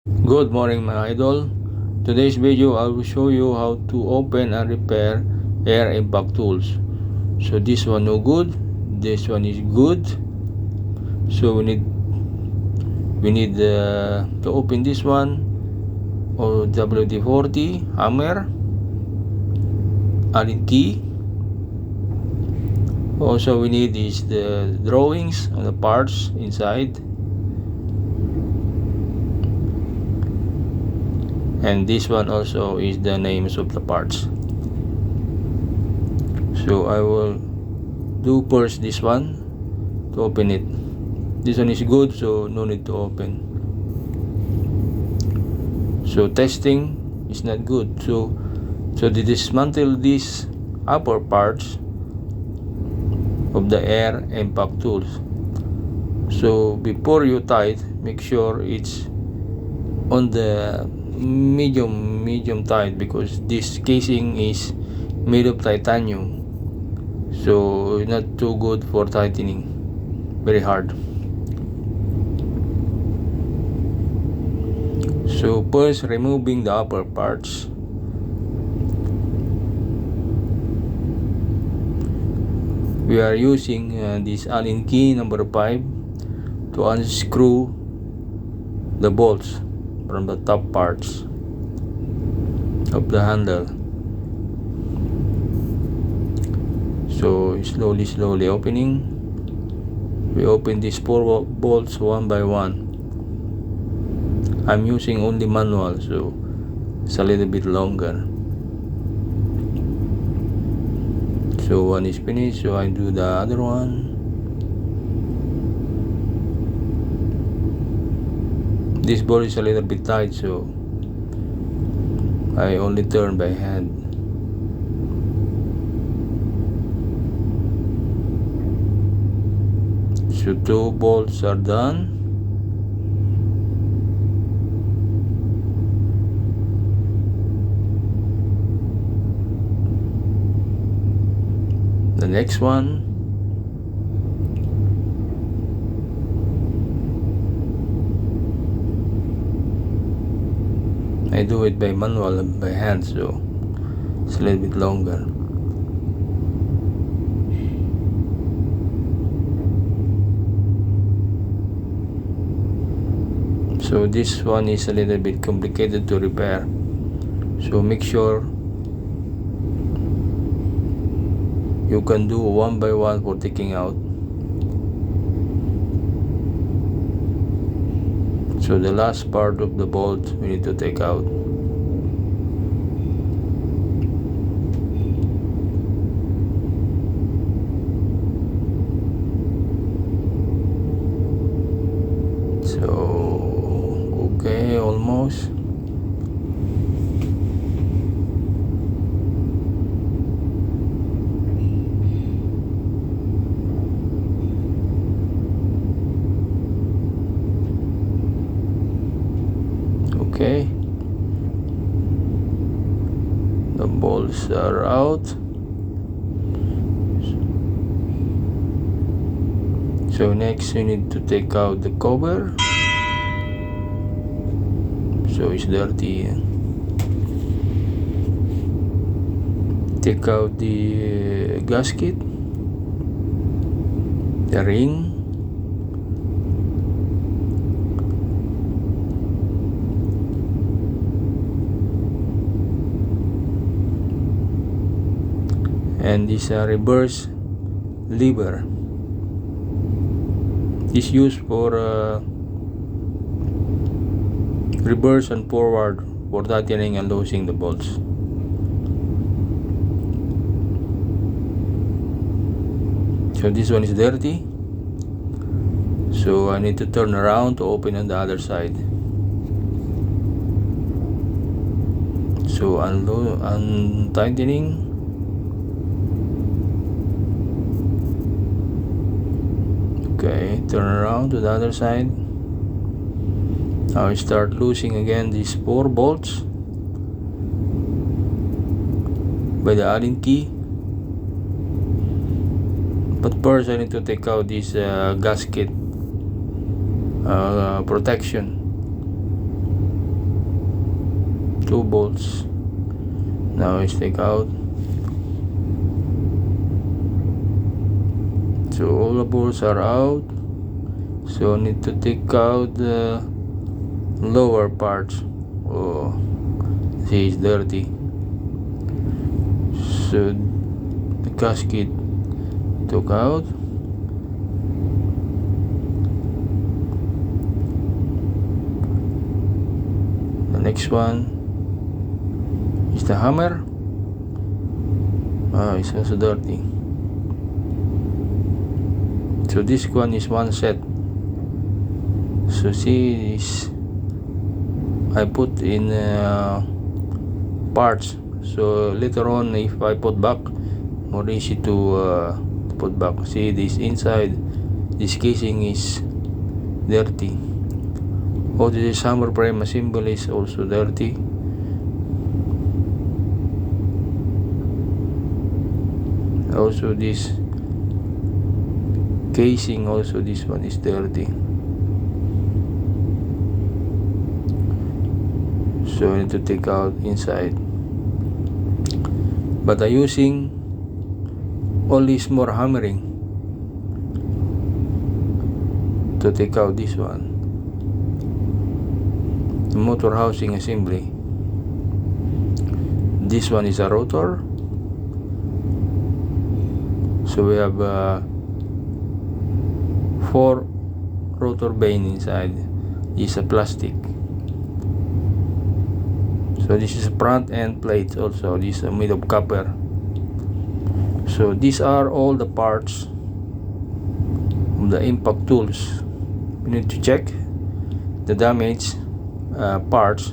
Good morning mga idol. Today's video I will show you how to open and repair air impact tools. So this one no good, this one is good. So we need to open this one or WD-40 hammer, Allen key. Also we need is the drawings on the parts inside. And this one also is the names of the parts. So I will do first this one to open it. This one is good, so no need to open. So testing is not good. So to dismantle these upper parts of the air impact tools. So before you tight, make sure it's on the medium tight, because this casing is made of titanium, so not too good for tightening, very hard. So first, removing the upper parts. We are using this Allen key number 5 to unscrew the bolts from the top parts of the handle. So slowly opening. We open these 4 bolts one by one. I'm using only manual, so it's a little bit longer. So one is finished, so I do the other one. This bolt is a little bit tight, so I only turn by hand. So 2 bolts are done. The next one. I do it by manual and by hand, so it's a little bit longer. So this one is a little bit complicated to repair, so make sure you can do one by one for taking out. So the last part of the bolt we need to take out. So okay, almost. Okay, the bolts are out. So next you need to take out the cover, so it's dirty. Take out the gasket, the ring, and this reverse lever is used for reverse and forward for tightening and loosening the bolts. So this one is dirty, so I need to turn around to open on the other side. So untightening. Okay, turn around to the other side. Now I start loosening again these 4 bolts by the Allen key. But first I need to take out this gasket protection. 2 bolts. Now let's take out. So all the bolts are out. So need to take out the lower parts. Oh, this is dirty. So the gasket took out. The next one is the hammer. It's also dirty. So this one is one set. So see this, I put in parts, so later on if I put back, more easy to put back. See this inside, this casing is dirty. Oh, this hammer frame assembly is also dirty. Also this casing, also this one is dirty. So I need to take out inside, but I'm using only small hammering to take out this one. The motor housing assembly. This one is a rotor. So we have 4 rotor vane inside. This is a plastic. So this is a front end plate also. This is made of copper. So these are all the parts of the impact tools. You need to check the damaged parts